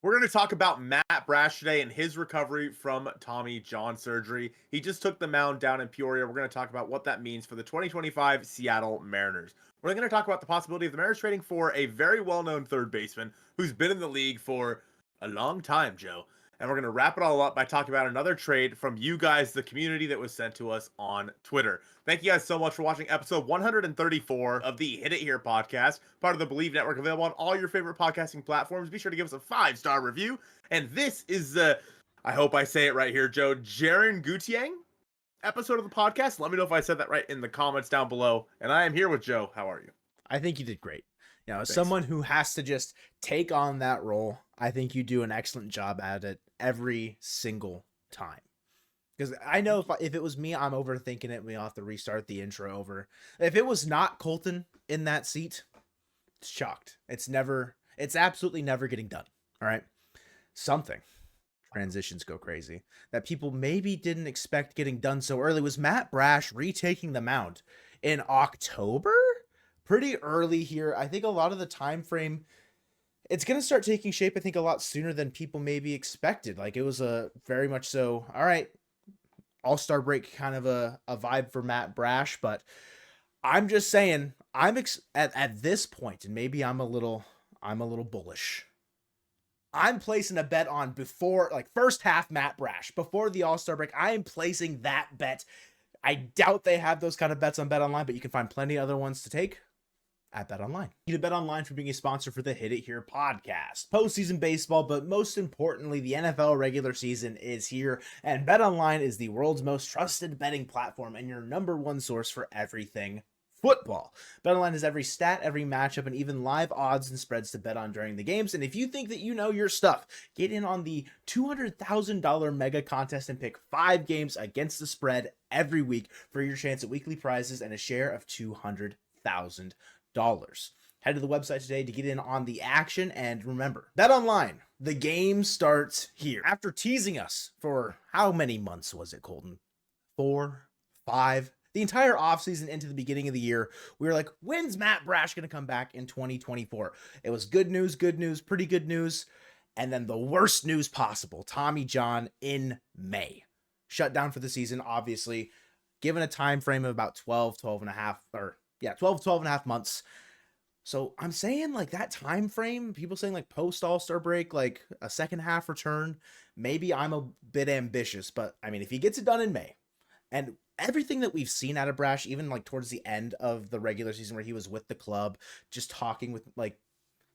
We're going to talk about Matt Brash today and his recovery from Tommy John surgery. He just took the mound down in Peoria. We're going to talk about what that means for the 2025 Seattle Mariners. We're going to talk about the possibility of the Mariners trading for a very well-known third baseman who's been in the league for a long time, Joe. And we're going to wrap it all up by talking about another trade from you guys, the community, that was sent to us on Twitter. Thank you guys so much for watching episode 134 of the Hit It Here podcast, part of the Bleav Network, available on all your favorite podcasting platforms. Be sure to give us a 5-star review. And this is I hope I say it right here, Joe, Jaron Gutiang episode of the podcast. Let me know if I said that right in the comments down below. And I am here with Joe. How are you? I think you did great. You know, as Thanks. someone who has to just take on that role, I think you do an excellent job at it every single time. Because I know if it was me, I'm overthinking it. We'll have to restart the intro over. If it was not Colton in that seat, it's chalked. It's absolutely never getting done. All right. Something. Transitions go crazy. That people maybe didn't expect getting done so early was Matt Brash retaking the mound in October? Pretty early here. I think a lot of the time frame, it's going to start taking shape, I think, a lot sooner than people maybe expected. Like, it was a very much so, all right, all-star break kind of a vibe for Matt Brash, but I'm just saying, at this point, and maybe I'm a little bullish. I'm placing a bet on before, like, first half Matt Brash, before the all-star break. I am placing that bet. I doubt they have those kind of bets on BetOnline, but you can find plenty of other ones to take at BetOnline. You can BetOnline for being a sponsor for the Hit It Here podcast. Postseason baseball, but most importantly, the NFL regular season is here, and BetOnline is the world's most trusted betting platform and your number one source for everything football. BetOnline has every stat, every matchup, and even live odds and spreads to bet on during the games. And if you think that you know your stuff, get in on the $200,000 mega contest and pick 5 games against the spread every week for your chance at weekly prizes and a share of $200,000. Head to the website today to get in on the action, and remember, BetOnline, the game starts here. After teasing us for how many months was it, Colton? 4, 5, the entire offseason into the beginning of the year, we were like, when's Matt Brash going to come back in 2024? It was good news, pretty good news, and then the worst news possible, Tommy John in May. Shut down for the season, obviously, given a time frame of about 12 and a half months. So I'm saying, like, that time frame, people saying like post All-Star break, like a second half return, maybe I'm a bit ambitious, but I mean, if he gets it done in May, and everything that we've seen out of Brash, even like towards the end of the regular season where he was with the club, just talking with like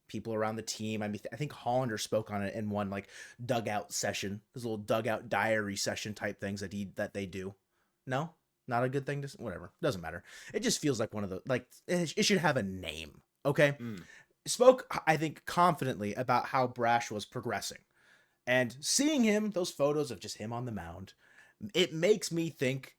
people around the team. I mean, I think Hollander spoke on it in one like dugout session, his little dugout diary session type things that they do. No, not a good thing to, whatever. Doesn't matter. It just feels like one of the, like, it should have a name. Okay. Spoke, I think, confidently about how Brash was progressing, and seeing him, those photos of just him on the mound, it makes me think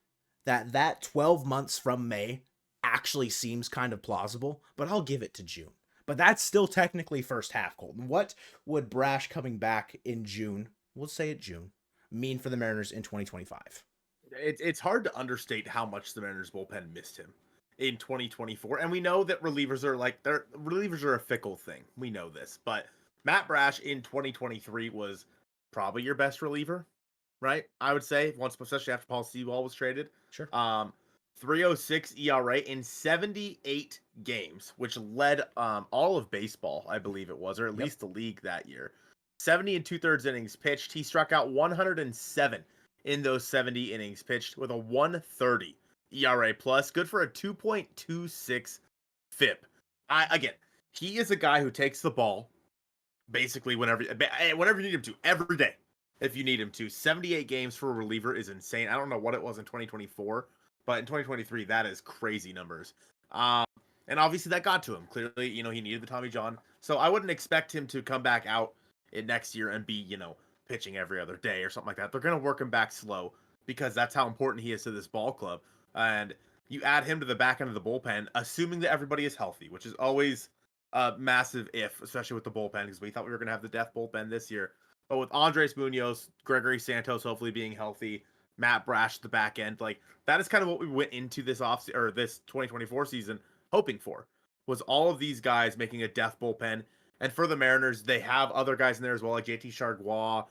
that 12 months from May actually seems kind of plausible, but I'll give it to June. But that's still technically first half, Colton. What would Brash coming back in June, we'll say it June, mean for the Mariners in 2025? It's hard to understate how much the Mariners bullpen missed him in 2024. And we know that relievers are a fickle thing. We know this, but Matt Brash in 2023 was probably your best reliever, right? I would say, once, especially after Paul Sewell was traded. Sure. 3.06 ERA in 78 games, which led all of baseball, I believe it was, or at least the league that year. 70 and 2/3 innings pitched. He struck out 107 in those 70 innings pitched with a 1.30 ERA plus, good for a 2.26 FIP. Again, he is a guy who takes the ball basically whenever you need him to, every day. If you need him to. 78 games for a reliever is insane. I don't know what it was in 2024, but in 2023, that is crazy numbers. And obviously that got to him. Clearly, he needed the Tommy John. So I wouldn't expect him to come back out in next year and be, pitching every other day or something like that. They're going to work him back slow because that's how important he is to this ball club. And you add him to the back end of the bullpen, assuming that everybody is healthy, which is always a massive if, especially with the bullpen, because we thought we were going to have the death bullpen this year. But with Andres Munoz, Gregory Santos hopefully being healthy, Matt Brash at the back end, like, that is kind of what we went into this this 2024 season hoping for, was all of these guys making a death bullpen And for the Mariners, they have other guys in there as well, like JT Chargois,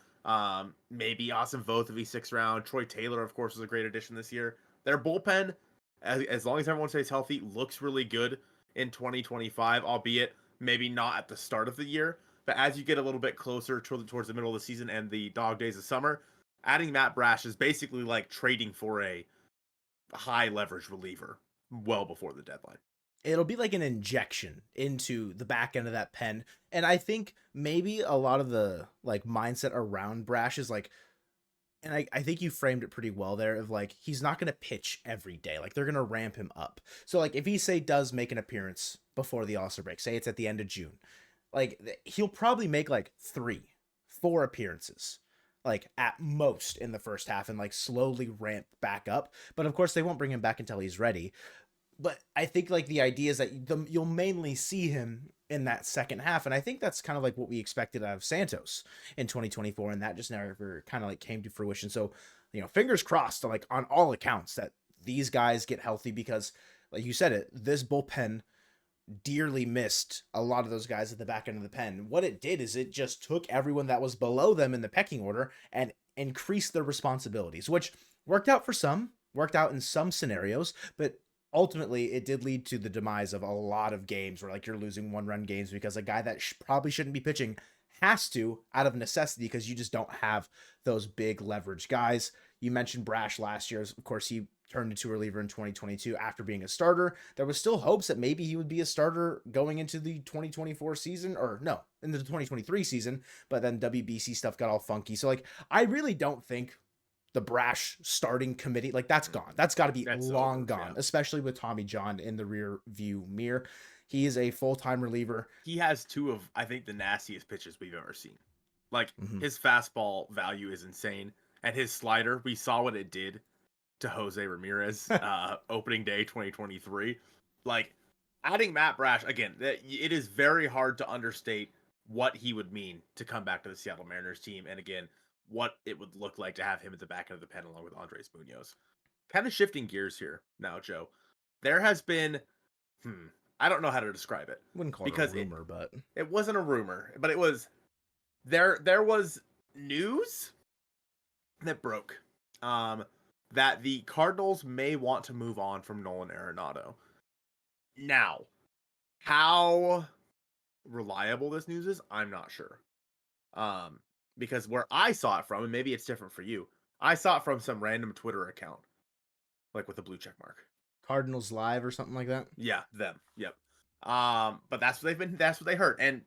maybe Austin Voth if he's 6th round. Troy Taylor, of course, was a great addition this year. Their bullpen, as long as everyone stays healthy, looks really good in 2025, albeit maybe not at the start of the year. But as you get a little bit closer towards the middle of the season and the dog days of summer, adding Matt Brash is basically like trading for a high leverage reliever well before the deadline. It'll be like an injection into the back end of that pen. And I think maybe a lot of the like mindset around Brash is like, and I think you framed it pretty well there of like, he's not going to pitch every day. Like they're going to ramp him up. So like if he say does make an appearance before the All-Star break, say it's at the end of June, like he'll probably make like 3-4 appearances like at most in the first half and like slowly ramp back up. But of course they won't bring him back until he's ready. But I think like the idea is that you'll mainly see him in that second half. And I think that's kind of like what we expected out of Santos in 2024. And that just never kind of like came to fruition. So, fingers crossed, like on all accounts that these guys get healthy because like you said it, this bullpen dearly missed a lot of those guys at the back end of the pen. What it did is it just took everyone that was below them in the pecking order and increased their responsibilities, which worked out for some, worked out in some scenarios, but ultimately it did lead to the demise of a lot of games where like you're losing 1-run games because a guy that probably shouldn't be pitching has to out of necessity because you just don't have those big leverage guys. You mentioned Brash last year. Of course, he turned into a reliever in 2022 after being a starter. There was still hopes that maybe he would be a starter going into the 2024 season, or no, into the 2023 season, but then WBC stuff got all funky. So like, I really don't think the Brash starting committee, like that's gone. That's got to be long over, gone, especially with Tommy John in the rear view mirror. He is a full-time reliever. He has 2 of, I think, the nastiest pitches we've ever seen. Like, his fastball value is insane. And his slider, we saw what it did to Jose Ramirez opening day 2023. Like, adding Matt Brash, again, it is very hard to understate what he would mean to come back to the Seattle Mariners team. And again, what it would look like to have him at the back end of the pen along with Andres Munoz. Kind of shifting gears here now, Joe. There has been, I don't know how to describe it. Wouldn't call it a rumor, but it wasn't a rumor, but it was there was news that broke that the Cardinals may want to move on from Nolan Arenado. Now, how reliable this news is, I'm not sure. Because where I saw it from, and maybe it's different for you, I saw it from some random Twitter account, like with a blue check mark. Cardinals Live or something like that. Yeah, them. Yep. But that's what they heard, and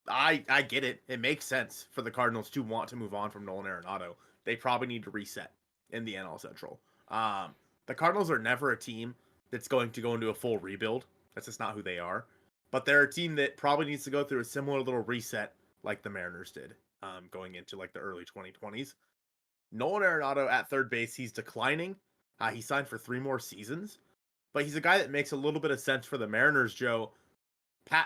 I get it. It makes sense for the Cardinals to want to move on from Nolan Arenado. They probably need to reset in the NL Central. The Cardinals are never a team that's going to go into a full rebuild. That's just not who they are. But they're a team that probably needs to go through a similar little reset like the Mariners did, going into like the early 2020s. Nolan Arenado at third base, he's declining. He signed for 3 more seasons, but he's a guy that makes a little bit of sense for the Mariners, Joe.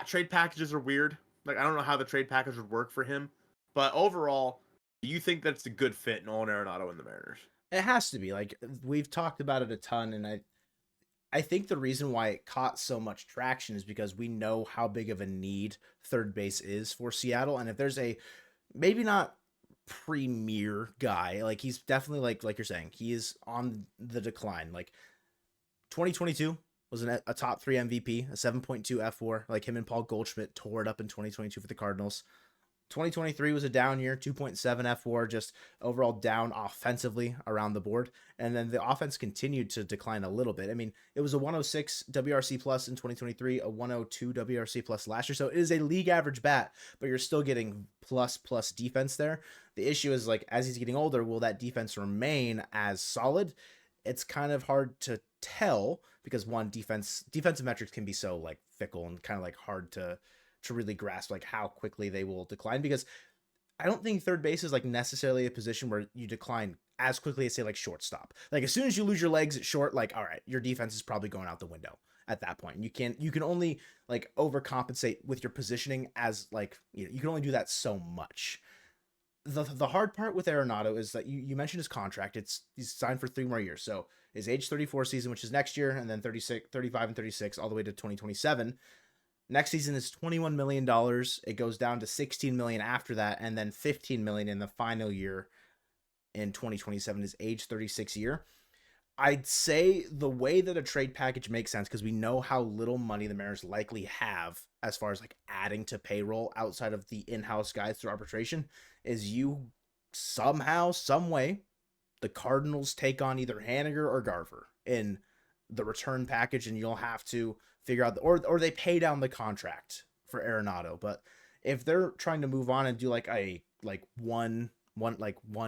Trade packages are weird. Like, I don't know how the trade package would work for him, but overall, do you think that's a good fit, Nolan Arenado and the Mariners? It has to be. Like, we've talked about it a ton, and I think the reason why it caught so much traction is because we know how big of a need third base is for Seattle, and if there's a maybe not premier guy, like he's definitely like you're saying, he is on the decline. Like 2022 was a top 3 MVP, a 7.2 F4, like him and Paul Goldschmidt tore it up in 2022 for the Cardinals. 2023 was a down year, 2.7 F4, just overall down offensively around the board. And then the offense continued to decline a little bit. I mean, it was a 106 WRC plus in 2023, a 102 WRC plus last year. So it is a league average bat, but you're still getting plus defense there. The issue is, like, as he's getting older, will that defense remain as solid? It's kind of hard to tell because defensive metrics can be so like fickle and kind of like hard to really grasp like how quickly they will decline, because I don't think third base is like necessarily a position where you decline as quickly as say like shortstop. Like as soon as you lose your legs at short, like, all right, your defense is probably going out the window at that point. You can only like overcompensate with your positioning as like, you can only do that so much. The hard part with Arenado is that you mentioned his contract. He's signed for 3 more years. So his age 34 season, which is next year, and then 36, 35 and 36 all the way to 2027. Next season is $21 million. It goes down to $16 million after that, and then $15 million in the final year in 2027, his age 36 year. I'd say the way that a trade package makes sense, because we know how little money the Mariners likely have as far as like adding to payroll outside of the in-house guys through arbitration, is you somehow, some way, the Cardinals take on either Haniger or Garver in the return package, and you'll have to figure out, or they pay down the contract for Arenado. But if they're trying to move on and do like a one 1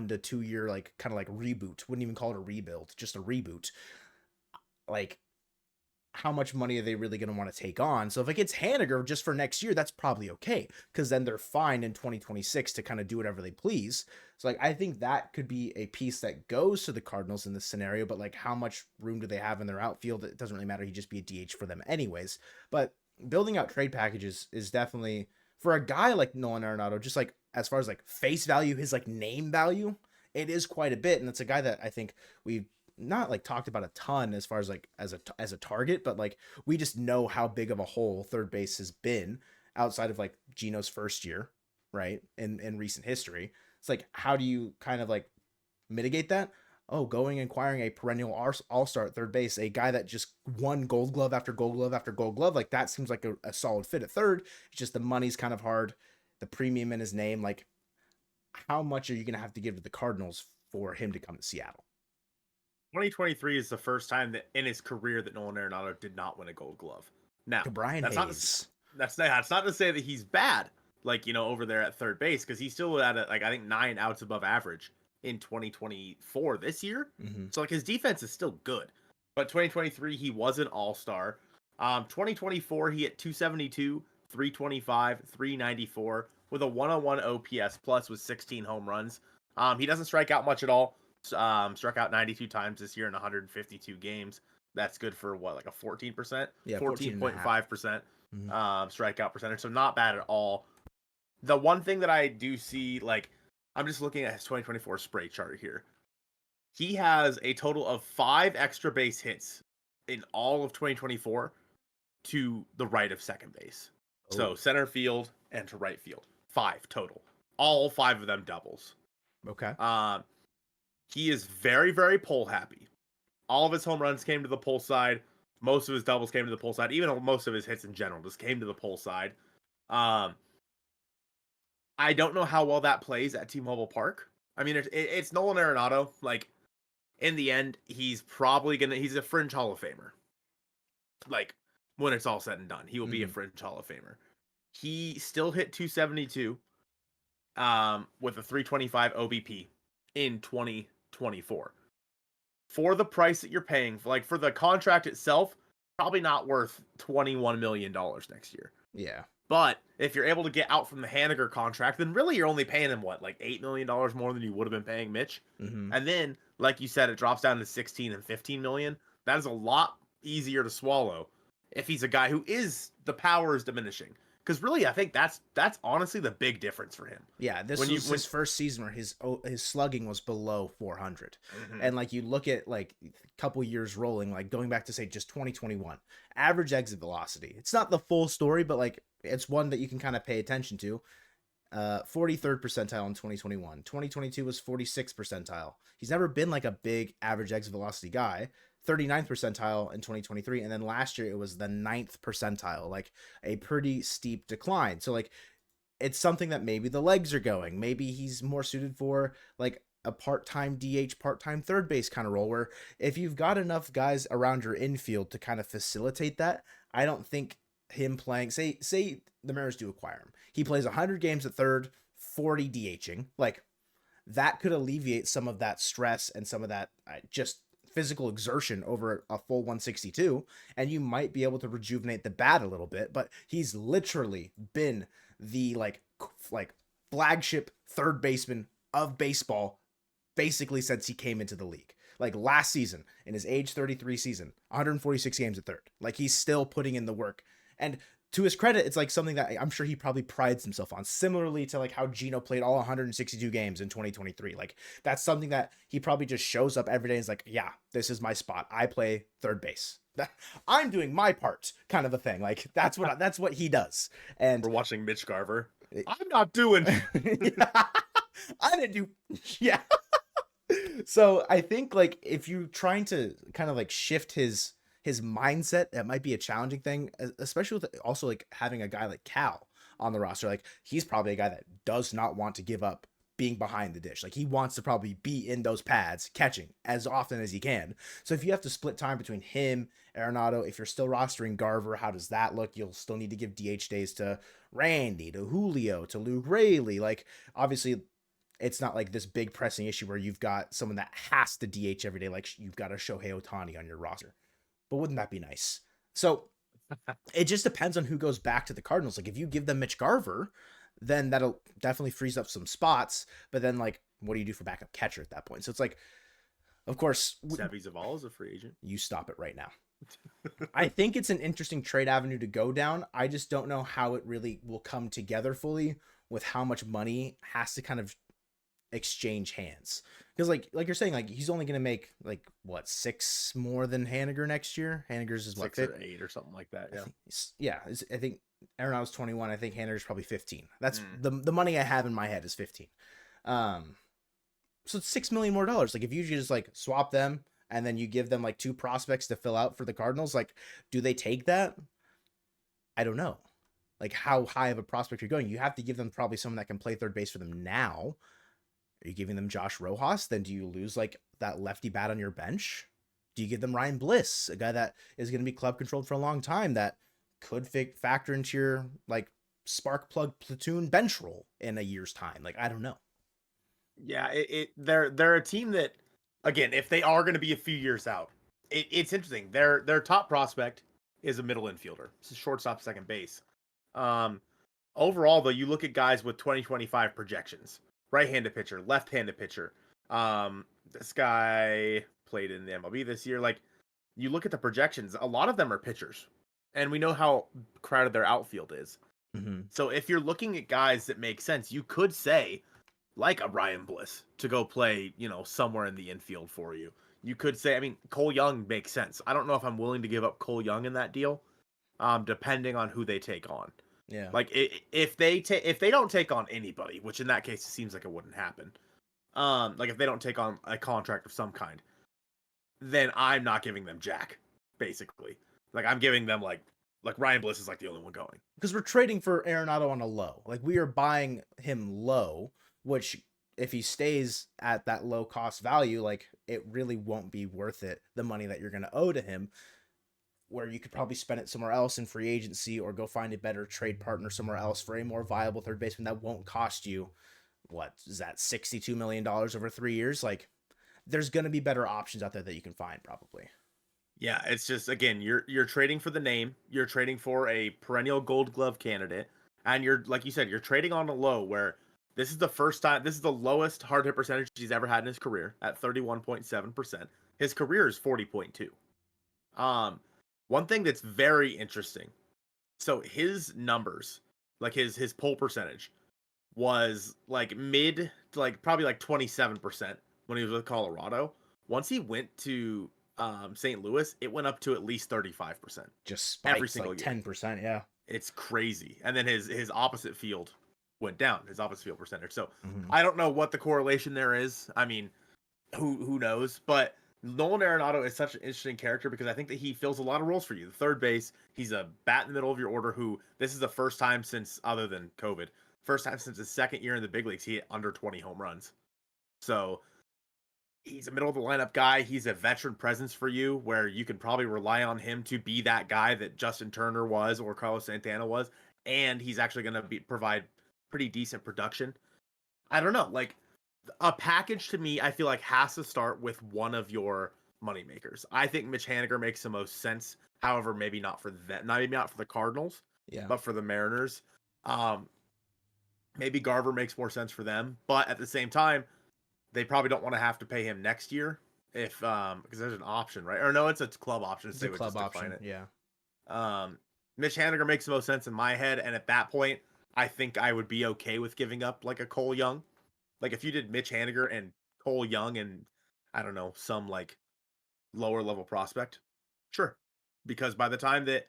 to 2 year like kind of like reboot, wouldn't even call it a rebuild, just a reboot, like how much money are they really going to want to take on? So if it gets Haniger just for next year, that's probably okay, because then they're fine in 2026 to kind of do whatever they please. So like I think that could be a piece that goes to the Cardinals in this scenario, but like how much room do they have in their outfield? It doesn't really matter. He'd just be a DH for them anyways. But building out trade packages is definitely, for a guy like Nolan Arenado, just like as far as like face value, his like name value, it is quite a bit. And it's a guy that I think we've not like talked about a ton as far as like as a target, but like we just know how big of a hole third base has been outside of like Gino's first year, right? In recent history. It's like, how do you kind of like mitigate that? Oh, going and acquiring a perennial all-star at third base, a guy that just won Gold Glove after Gold Glove after Gold Glove, like that seems like a solid fit at third. It's just the money's kind of hard, the premium in his name. Like, how much are you going to have to give to the Cardinals for him to come to Seattle? 2023 is the first time that in his career that Nolan Arenado did not win a Gold Glove. Now, Brian that's Hayes. That's not to say that he's bad, like, over there at third base, because he's still at like I think 9 outs above average in 2024 this year. Mm-hmm. So like his defense is still good, but 2023 he was an all-star. 2024 he hit 272, 325, 394 with a 101 OPS plus with 16 home runs. He doesn't strike out much at all. Struck out 92 times this year in 152 games. That's good for what, like a 14%? Yeah, 14.5% mm-hmm. Strikeout percentage. So not bad at all. The one thing that I do see, like, I'm just looking at his 2024 spray chart here. He has a total of 5 extra base hits in all of 2024 to the right of second base. Oh. So center field and to right field. 5 total. All 5 of them doubles. Okay. He is very, very pull happy. All of his home runs came to the pull side. Most of his doubles came to the pull side. Even most of his hits in general just came to the pull side. I don't know how well that plays at T-Mobile Park. I mean, it's Nolan Arenado. Like, in the end, he's probably he's a fringe Hall of Famer. Like, when it's all said and done, he will be a fringe Hall of Famer. He still hit 272 with a 325 OBP in 2024. For the price that you're paying, for the contract itself, probably not worth $21 million next year. Yeah. But if you're able to get out from the Haniger contract, then really you're only paying him what, like $8 million more than you would have been paying Mitch. Mm-hmm. And then, like you said, it drops down to 16 and 15 million. That is a lot easier to swallow if he's a guy who the power is diminishing. Because really, I think that's honestly the big difference for him. Yeah, this was his first season where his slugging was below 400. Mm-hmm. And like you look at like a couple years rolling, like going back to say just 2021, average exit velocity. It's not the full story, but like it's one that you can kind of pay attention to. 43rd percentile in 2021. 2022 was 46th percentile. He's never been like a big average exit velocity guy. 39th percentile in 2023, and then last year it was the 9th percentile, like a pretty steep decline. So like it's something that maybe the legs are going, maybe he's more suited for like a part-time DH, part-time third base kind of role, where if you've got enough guys around your infield to kind of facilitate that, I don't think him playing, say the Mariners do acquire him, he plays 100 games at third, 40 DHing, like that could alleviate some of that stress and some of that just physical exertion over a full 162, and you might be able to rejuvenate the bat a little bit. But he's literally been the like flagship third baseman of baseball basically since he came into the league. Like last season, in his age 33 season, 146 games at third. Like he's still putting in the work. And to his credit, it's like something that I'm sure he probably prides himself on, similarly to like how Gino played all 162 games in 2023. Like that's something that he probably just shows up every day and is like, yeah, this is my spot. I play third base. I'm doing my part, kind of a thing. Like that's what he does. And We're watching Mitch Garver. I'm not doing. yeah, I didn't do. Yeah. So I think like if you're trying to kind of like shift his mindset, that might be a challenging thing, especially with also like having a guy like Cal on the roster. Like he's probably a guy that does not want to give up being behind the dish. Like he wants to probably be in those pads catching as often as he can. So if you have to split time between him, Arenado, if you're still rostering Garver, how does that look? You'll still need to give DH days to Randy, to Julio, to Luke Raley. Like obviously it's not like this big pressing issue where you've got someone that has to DH every day, like you've got a Shohei Ohtani on your roster. But wouldn't that be nice? So it just depends on who goes back to the Cardinals. Like if you give them Mitch Garver, then that'll definitely frees up some spots. But then like, what do you do for backup catcher at that point? So it's like, of course, Sevy Zavala is a free agent. you stop it right now. I think it's an interesting trade avenue to go down. I just don't know how it really will come together fully with how much money has to kind of exchange hands, because like you're saying, like he's only going to make like what 6 more than Haniger next year. Haniger's is what 6 or 8 or something like that. Yeah, I think Arenado's 21. I think Haniger's probably 15. That's the money I have in my head is 15. So it's $6 million more. Like if you just like swap them and then you give them like 2 prospects to fill out for the Cardinals, like do they take that? I don't know. Like how high of a prospect you're going. You have to give them probably someone that can play third base for them now. Are you giving them Josh Rojas? Then do you lose like that lefty bat on your bench? Do you give them Ryan Bliss, a guy that is going to be club controlled for a long time that could factor into your like spark plug platoon bench role in a year's time? Like I don't know. Yeah, they're a team that, again, if they are going to be a few years out, it's interesting. Their top prospect is a middle infielder. It's a shortstop, second base. Overall, though, you look at guys with 2025 projections. Right-handed pitcher, left-handed pitcher. This guy played in the MLB this year. Like, you look at the projections, a lot of them are pitchers. And we know how crowded their outfield is. Mm-hmm. So if you're looking at guys that make sense, you could say, like a Ryan Bliss, to go play, somewhere in the infield for you. You could say, I mean, Cole Young makes sense. I don't know if I'm willing to give up Cole Young in that deal, depending on who they take on. Yeah. Like if they don't take on anybody, which in that case it seems like it wouldn't happen. Like if they don't take on a contract of some kind, then I'm not giving them jack, basically. Like I'm giving them like Ryan Bliss is like the only one going. Because we're trading for Arenado on a low. Like we are buying him low, which if he stays at that low cost value, like it really won't be worth it, the money that you're going to owe to him, where you could probably spend it somewhere else in free agency or go find a better trade partner somewhere else for a more viable third baseman that won't cost you, what is that, $62 million over 3 years? Like there's going to be better options out there that you can find probably. Yeah, it's just, again, you're trading for the name, you're trading for a perennial Gold Glove candidate, and you're, like you said, you're trading on a low where this is the first time, this is the lowest hard hit percentage he's ever had in his career at 31.7%. His career is 40.2. One thing that's very interesting, so his numbers, like his pull percentage, was like mid to like probably like 27% when he was with Colorado. Once he went to St. Louis, it went up to at least 35%. Just spikes every single like year. 10%, yeah. It's crazy. And then his opposite field went down, his opposite field percentage. So Mm-hmm. I don't know what the correlation there is. I mean, who knows? But Nolan Arenado is such an interesting character because I think that he fills a lot of roles for you. The third base, he's a bat in the middle of your order who, this is the first time since, other than COVID, first time since his second year in the big leagues, he hit under 20 home runs. So he's a middle of the lineup guy. He's a veteran presence for you where you can probably rely on him to be that guy that Justin Turner was or Carlos Santana was. And he's actually going to provide pretty decent production. I don't know. Like, a package to me, I feel like has to start with one of your moneymakers. I think Mitch Haniger makes the most sense. However, maybe not for that. Maybe not for the Cardinals, but for the Mariners. Maybe Garver makes more sense for them. But at the same time, they probably don't want to have to pay him next year if because there's an option, right? Or no, it's a club option. It's a club option. Yeah. Mitch Haniger makes the most sense in my head, and at that point, I think I would be okay with giving up like a Cole Young. Like if you did Mitch Haniger and Cole Young and I don't know, some like lower level prospect, sure. because by the time that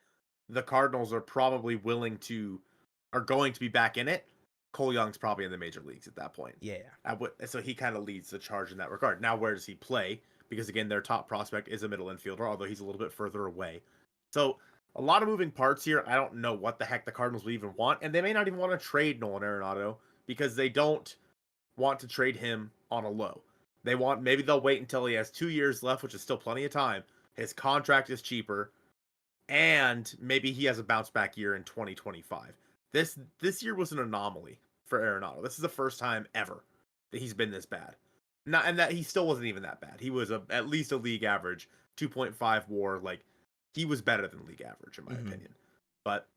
the Cardinals are going to be back in it, Cole Young's probably in the major leagues at that point. Yeah. So he kind of leads the charge in that regard. Now, where does he play? Because again, their top prospect is a middle infielder, although he's a little bit further away. So a lot of moving parts here. I don't know what the heck the Cardinals would even want, and they may not even want to trade Nolan Arenado because they don't want to trade him on a low. Maybe they'll wait until he has 2 years left, which is still plenty of time. His contract is cheaper, and maybe he has a bounce back year in 2025. This year was an anomaly for Arenado. This is the first time ever that he's been this bad. And that he still wasn't even that bad. He was at least a league average 2.5 WAR. Like, he was better than league average in my opinion. But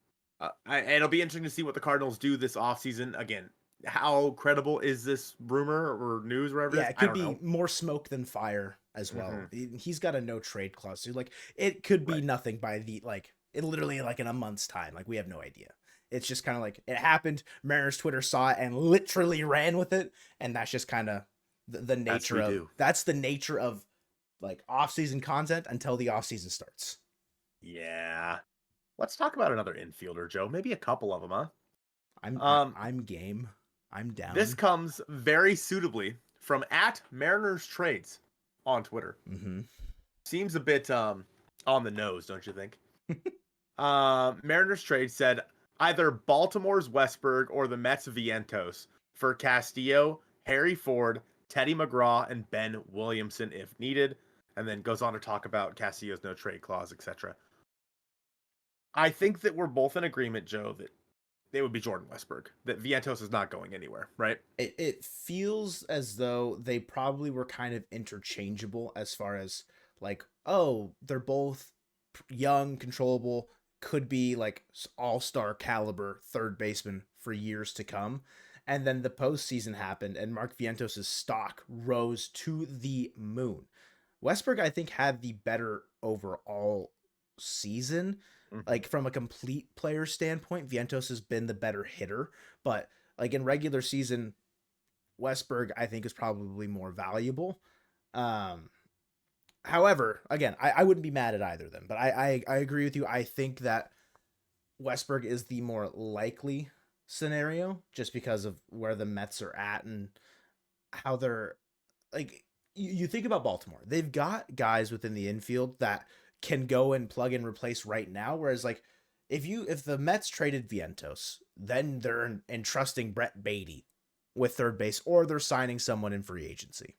it'll be interesting to see what the Cardinals do this offseason. Again, how credible is this rumor or news or whatever? Yeah, it could be more smoke than fire as well. He's got a no trade clause. So like, it could be nothing by it literally like in a month's time. Like, we have no idea. It's just kind of like it happened. Mariners Twitter saw it and literally ran with it. And that's just kind of the nature that's the nature of like off-season content until the off-season starts. Yeah. Let's talk about another infielder, Joe. Maybe a couple of them, huh? I'm game. I'm down. This comes very suitably from @Mariners Trades on Twitter. Seems a bit on the nose, don't you think? Mariners Trades said either Baltimore's Westberg or the Mets Vientos for Castillo, Harry Ford, Teddy McGraw, and Ben Williamson if needed, and then goes on to talk about Castillo's no trade clause, etc. I think that we're both in agreement, Joe, that it would be Jordan Westberg, that Vientos is not going anywhere, right? It feels as though they probably were kind of interchangeable as far as like, oh, they're both young, controllable, could be like all-star caliber third baseman for years to come. And then the postseason happened and Mark Vientos' stock rose to the moon. Westberg, I think, had the better overall season. Like, from a complete player standpoint, Vientos has been the better hitter. But, like, in regular season, Westberg, I think, is probably more valuable. However, again, I wouldn't be mad at either of them. But I agree with you. I think that Westberg is the more likely scenario just because of where the Mets are at and how they're, like, you think about Baltimore. They've got guys within the infield that can go and plug and replace right now. Whereas like if the Mets traded Vientos, then they're entrusting Brett Beatty with third base, or they're signing someone in free agency.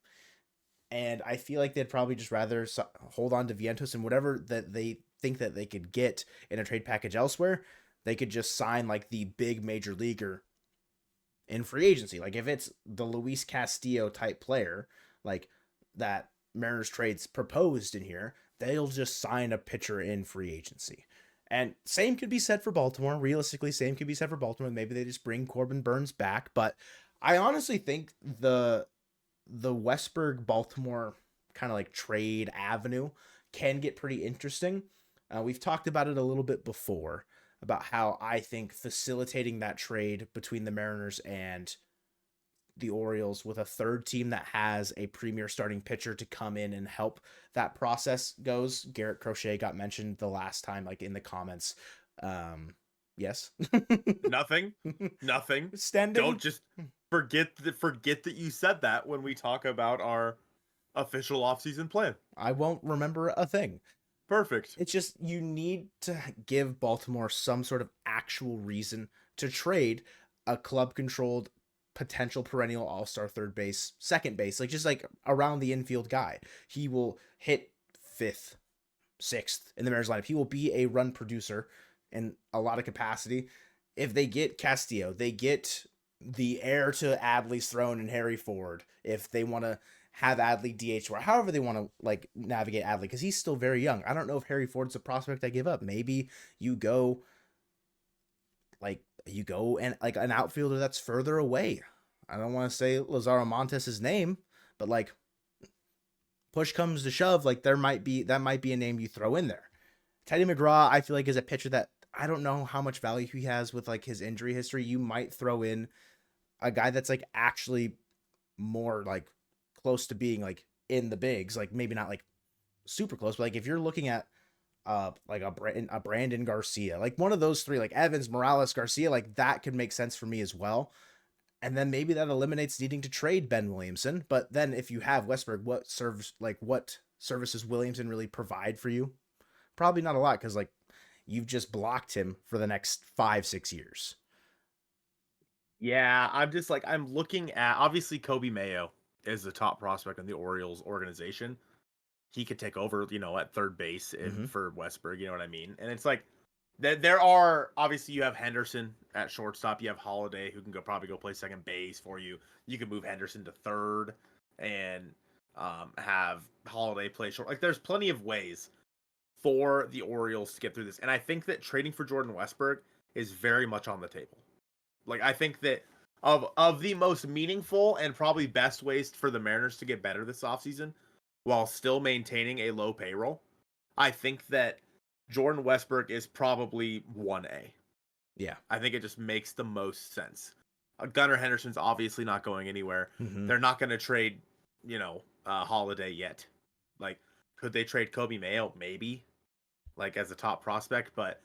And I feel like they'd probably just rather hold on to Vientos and whatever that they think that they could get in a trade package elsewhere, they could just sign like the big major leaguer in free agency. Like if it's the Luis Castillo type player, like that Mariners Trades proposed in here, they'll just sign a pitcher in free agency. And same could be said for Baltimore. Realistically, same could be said for Baltimore. Maybe they just bring Corbin Burns back. But I honestly think the Westberg Baltimore kind of like trade avenue can get pretty interesting. We've talked about it a little bit before about how I think facilitating that trade between the Mariners and the Orioles with a third team that has a premier starting pitcher to come in and help that process goes. Garrett Crochet got mentioned the last time, like in the comments. Yes. Nothing. Standing. Don't just forget that you said that when we talk about our official offseason plan. I won't remember a thing. Perfect. It's just you need to give Baltimore some sort of actual reason to trade a club-controlled potential perennial all-star third base, second base, like just like around the infield guy. He will hit 5th, 6th in the Mariners lineup. He will be a run producer in a lot of capacity. If they get Castillo, they get the heir to Adley's throne and Harry Ford. If they want to have Adley DH or however they want to like navigate Adley, because he's still very young. I don't know if Harry Ford's a prospect I give up. Maybe you go and like an outfielder that's further away. I don't want to say Lazaro Montes' name, but like push comes to shove, like that might be a name you throw in there. Teddy McGraw, I feel like is a pitcher that I don't know how much value he has with like his injury history. You might throw in a guy that's like actually more like close to being like in the bigs, like maybe not like super close, but like if you're looking at like a Brandon Garcia, like one of those three, like Evans, Morales, Garcia, like that could make sense for me as well. And then maybe that eliminates needing to trade Ben Williamson. But then if you have Westberg, what services Williamson really provide for you? Probably not a lot, because like you've just blocked him for the next 5-6 years. Yeah, I'm just like I'm looking at obviously Kobe Mayo is the top prospect in the Orioles organization. He could take over, at third base Mm-hmm. for Westberg, you know what I mean? And it's like there are obviously you have Henderson at shortstop, you have Holiday who can probably go play second base for you. You can move Henderson to third and have Holiday play short. Like there's plenty of ways for the Orioles to get through this. And I think that trading for Jordan Westberg is very much on the table. Like I think that of the most meaningful and probably best ways for the Mariners to get better this offseason while still maintaining a low payroll, I think that Jordan Westberg is probably 1A. Yeah. I think it just makes the most sense. Gunnar Henderson's obviously not going anywhere. Mm-hmm. They're not going to trade, Holiday yet. Like, could they trade Kobe Mayo? Maybe, like as a top prospect. But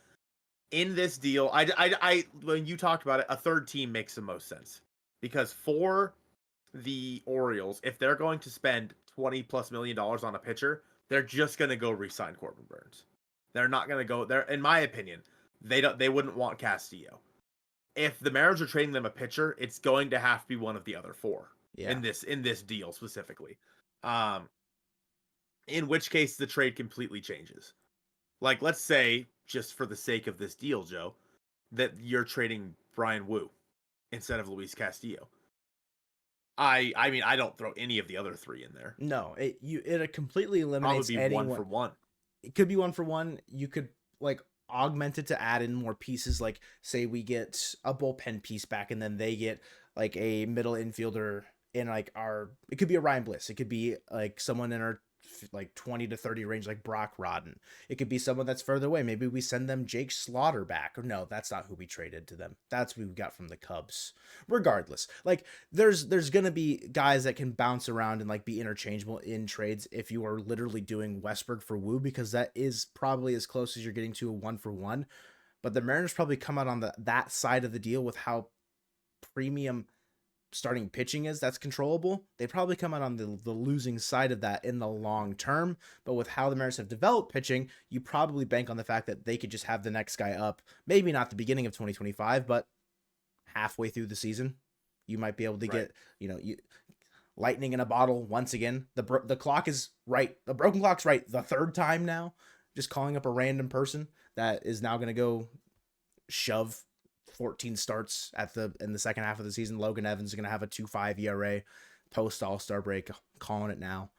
in this deal, I when you talked about it, a third team makes the most sense because for the Orioles, if they're going to spend $20+ million on a pitcher, they're just going to go re-sign Corbin Burns. They're not going to go there. In my opinion, they wouldn't want Castillo. If the Mariners are trading them a pitcher, it's going to have to be one of the other four Yeah. in this deal specifically. Um, in which case the trade completely changes. Like let's say, just for the sake of this deal, Joe, that you're trading Brian Wu instead of Luis Castillo. I mean I don't throw any of the other three in there. No, it completely eliminates Probably be anyone. 1-for-1. It could be 1-for-1. You could like augment it to add in more pieces. Like say we get a bullpen piece back, and then they get like a middle infielder in like our. It could be a Ryan Bliss. It could be like someone in our like 20 to 30 range, like Brock Rodden. It could be someone that's further away. Maybe we send them Jake Slaughter back. Or no, that's not who we traded to them. That's who we got from the Cubs. Regardless, like there's gonna be guys that can bounce around and like be interchangeable in trades if you are literally doing Westberg for Wu, because that is probably as close as you're getting to a 1-for-1. But the Mariners probably come out on that side of the deal with how premium starting pitching is that's controllable. They probably come out on the losing side of that in the long term. But with how the Mariners have developed pitching, you probably bank on the fact that they could just have the next guy up. Maybe not the beginning of 2025, but halfway through the season, you might be able to get, lightning in a bottle once again. The clock is right. The broken clock's right the third time now. Just calling up a random person that is now going to go shove 14 starts in the second half of the season. Logan Evans is going to have a 2.5 ERA post All-Star break. Calling it now.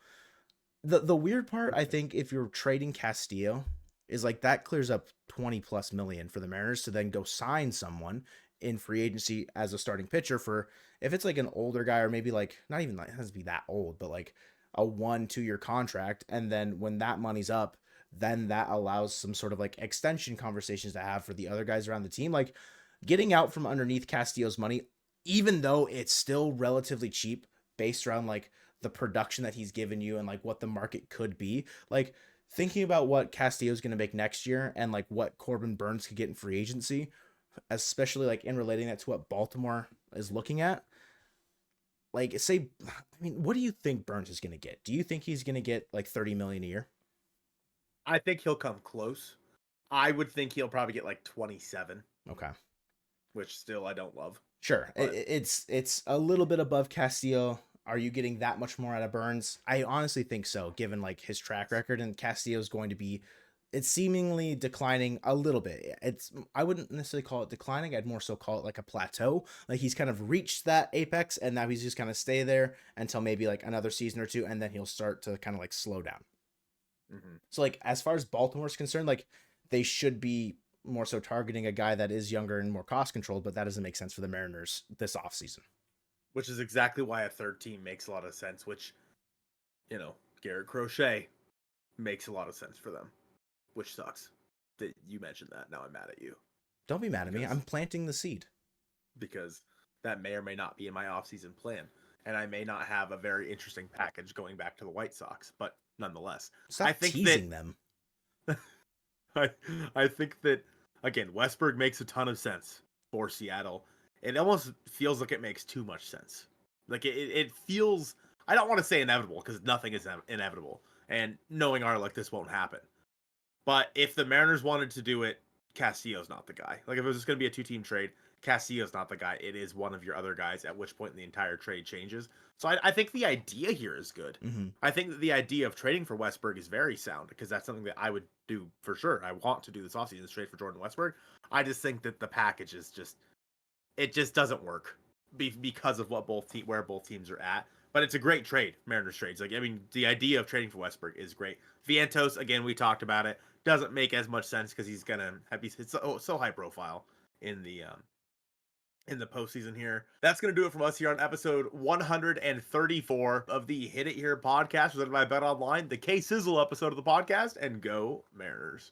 The weird part, I think, if you're trading Castillo, is like that clears up 20+ million for the Mariners to then go sign someone in free agency as a starting pitcher for, if it's like an older guy, or maybe like not even like it has to be that old, but like a 1-2 year contract. And then when that money's up, then that allows some sort of like extension conversations to have for the other guys around the team. Like getting out from underneath Castillo's money, even though it's still relatively cheap based around like the production that he's given you and like what the market could be. Like thinking about what Castillo's going to make next year and like what Corbin Burns could get in free agency, especially like in relating that to what Baltimore is looking at. Like say, I mean, what do you think Burns is going to get? Do you think he's going to get like 30 million a year? I think he'll come close. I would think he'll probably get like 27. Okay. Which still I don't love. Sure. It's a little bit above Castillo. Are you getting that much more out of Burns? I honestly think so, given like his track record, and Castillo is going to be, it's seemingly declining a little bit. I wouldn't necessarily call it declining. I'd more so call it like a plateau. Like he's kind of reached that apex, and now he's just kind of stay there until maybe like another season or two, and then he'll start to kind of like slow down. Mm-hmm. So like as far as Baltimore's concerned, like they should be more so targeting a guy that is younger and more cost controlled, but that doesn't make sense for the Mariners this offseason. Which is exactly why a third team makes a lot of sense, which, Garrett Crochet makes a lot of sense for them, which sucks that you mentioned that. Now I'm mad at you. Don't be mad at me. I'm planting the seed. Because that may or may not be in my offseason plan. And I may not have a very interesting package going back to the White Sox, but nonetheless. Stop I think teasing them. I I think that again, Westberg makes a ton of sense for Seattle. It almost feels like it makes too much sense. Like it feels. I don't want to say inevitable because nothing is inevitable, and knowing art like this won't happen. But if the Mariners wanted to do it, Castillo's not the guy. Like if it was just going to be a two-team trade, Castillo's not the guy. It is one of your other guys. At which point the entire trade changes. So I think the idea here is good. Mm-hmm. I think that the idea of trading for Westberg is very sound because that's something that I would do for sure. I want to do this offseason is trade for Jordan Westberg. I just think that the package is just it just doesn't work because of what where both teams are at. But it's a great trade, Mariners trades. Like I mean, the idea of trading for Westberg is great. Vientos, again, we talked about it, doesn't make as much sense because he's gonna have it's so high profile in the postseason here. That's going to do it from us here on episode 134 of the Hit It Here podcast presented by Bet Online, the K Sizzle episode of the podcast, and go Mariners.